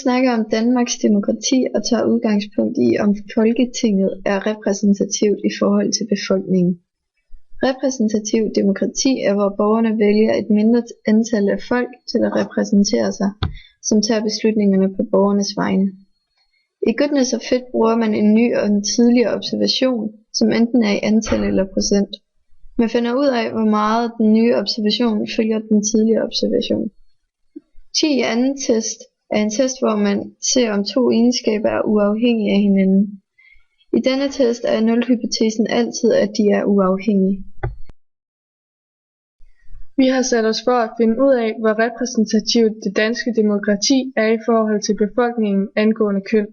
snakke om Danmarks demokrati og tager udgangspunkt i, om Folketinget er repræsentativt i forhold til befolkningen. Repræsentativ demokrati er, hvor borgerne vælger et mindre antal af folk til at repræsentere sig, som tager beslutningerne på borgernes vegne. I Goodness of Fit bruger man en ny og en tidligere observation, som enten er i antal eller procent. Man finder ud af, hvor meget den nye observation følger den tidligere observation. 10 i anden test er en test, hvor man ser, om to egenskaber er uafhængige af hinanden. I denne test er nulhypotesen altid, at de er uafhængige. Vi har sat os for at finde ud af, hvor repræsentativt det danske demokrati er i forhold til befolkningen angående køn.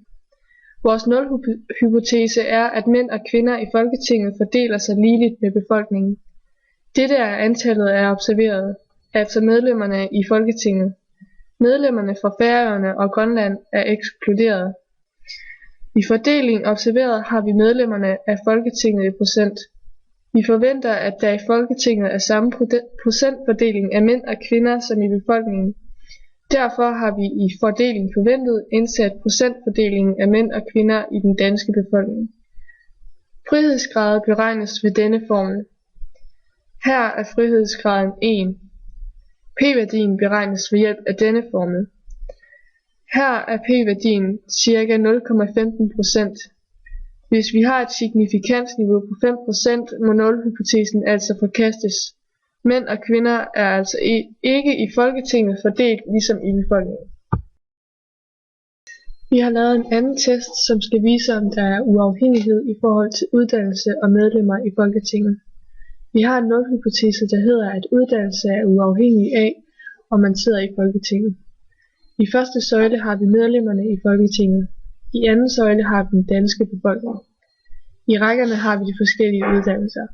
Vores nulhypotese er, at mænd og kvinder i Folketinget fordeler sig ligeligt med befolkningen. Dette er antallet af observerede, altså medlemmerne i Folketinget. Medlemmerne fra Færøerne og Grønland er ekskluderet. I fordeling observeret har vi medlemmerne af Folketinget i procent. Vi forventer, at der i Folketinget er samme procentfordeling af mænd og kvinder som i befolkningen. Derfor har vi i fordeling forventet indsat procentfordelingen af mænd og kvinder i den danske befolkning. Frihedsgrader beregnes ved denne formel. Her er frihedsgraden 1. P-værdien beregnes ved hjælp af denne formel. Her er p-værdien ca. 0,15%. Hvis vi har et signifikansniveau på 5%, må nulhypotesen altså forkastes. Mænd og kvinder er altså ikke i Folketinget fordelt ligesom i befolkningen. Vi har lavet en anden test, som skal vise, om der er uafhængighed i forhold til uddannelse og medlemmer i Folketinget. Vi har en nulhypotese, der hedder, at uddannelse er uafhængig af, om man sidder i Folketinget. I første søjle har vi medlemmerne i Folketinget. I anden søjle har vi den danske befolkning. I rækkerne har vi de forskellige uddannelser.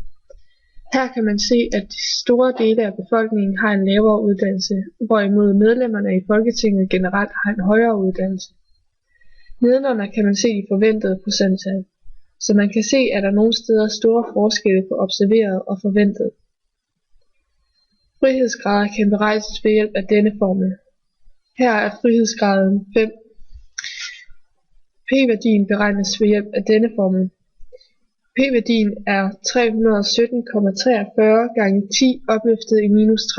Her kan man se, at de store dele af befolkningen har en lavere uddannelse, hvorimod medlemmerne i Folketinget generelt har en højere uddannelse. Nedenunder kan man se de forventede procenttal, så man kan se, at der nogle steder store forskelle på observeret og forventet. Frihedsgrader kan beregnes ved hjælp af denne formel. Her er frihedsgraden 5. P-værdien beregnes ved hjælp af denne formel. P-værdien er 317,43 gange 10 opløftet i minus 13%.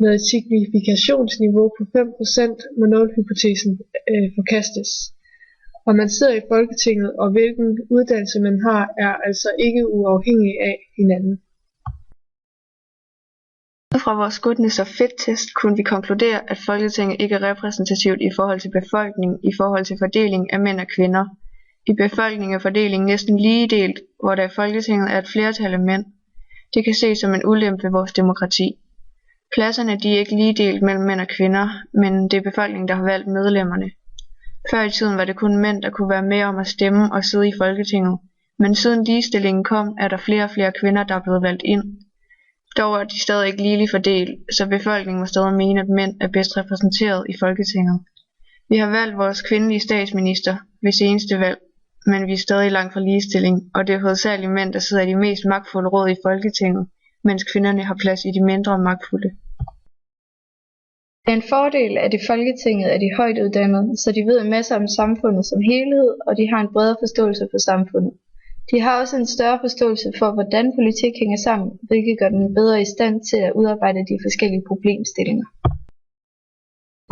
Med et signifikationsniveau på 5% må nulhypotesen forkastes. Om man sidder i Folketinget og hvilken uddannelse man har, er altså ikke uafhængig af hinanden. Ud fra vores Goodness of Fit test kunne vi konkludere, at Folketinget ikke er repræsentativt i forhold til befolkningen i forhold til fordeling af mænd og kvinder. I befolkningen er fordelingen næsten lige delt, hvor der i Folketinget er et flertal af mænd. Det kan ses som en ulempe ved vores demokrati. Pladserne de er ikke lige delt mellem mænd og kvinder, men det er befolkningen, der har valgt medlemmerne. Før i tiden var det kun mænd, der kunne være med om at stemme og sidde i Folketinget, men siden ligestillingen kom, er der flere og flere kvinder, der er blevet valgt ind. Dog er de stadig ikke ligeligt fordelt, så befolkningen må stadig mene, at mænd er bedst repræsenteret i Folketinget. Vi har valgt vores kvindelige statsminister ved seneste valg, men vi er stadig langt fra ligestilling, og det er hovedsageligt mænd, der sidder i de mest magtfulde råd i Folketinget, mens kvinderne har plads i de mindre magtfulde. Det er en fordel, at i Folketinget er de højt uddannede, så de ved en masse om samfundet som helhed, og de har en bredere forståelse for samfundet. De har også en større forståelse for, hvordan politik hænger sammen, hvilket gør dem bedre i stand til at udarbejde de forskellige problemstillinger.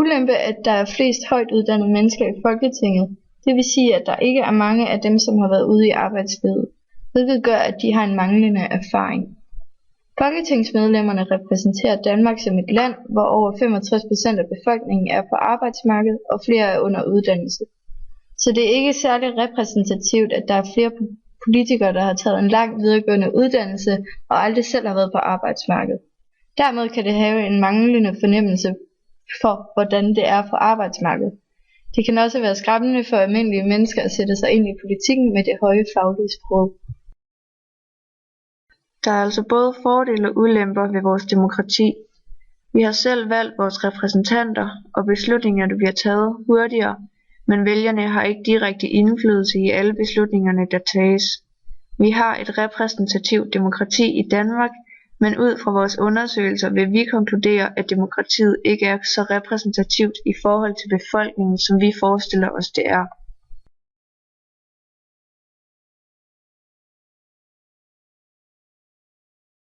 Ulempe er, at der er flest højt uddannede mennesker i Folketinget, det vil sige, at der ikke er mange af dem, som har været ude i arbejdslivet, hvilket gør, at de har en manglende erfaring. Folketingsmedlemmerne repræsenterer Danmark som et land, hvor over 65% af befolkningen er på arbejdsmarkedet, og flere er under uddannelse. Så det er ikke særlig repræsentativt, at der er flere politikere, der har taget en lang videregående uddannelse og aldrig selv har været på arbejdsmarkedet. Dermed kan det have en manglende fornemmelse for, hvordan det er på arbejdsmarkedet. Det kan også være skræmmende for almindelige mennesker at sætte sig ind i politikken med det høje faglige sprog. Der er altså både fordele og ulemper ved vores demokrati. Vi har selv valgt vores repræsentanter, og beslutningerne bliver taget hurtigere, men vælgerne har ikke direkte indflydelse i alle beslutningerne, der tages. Vi har et repræsentativt demokrati i Danmark, Men ud fra vores undersøgelser vil vi konkludere, at demokratiet ikke er så repræsentativt i forhold til befolkningen, som vi forestiller os det er.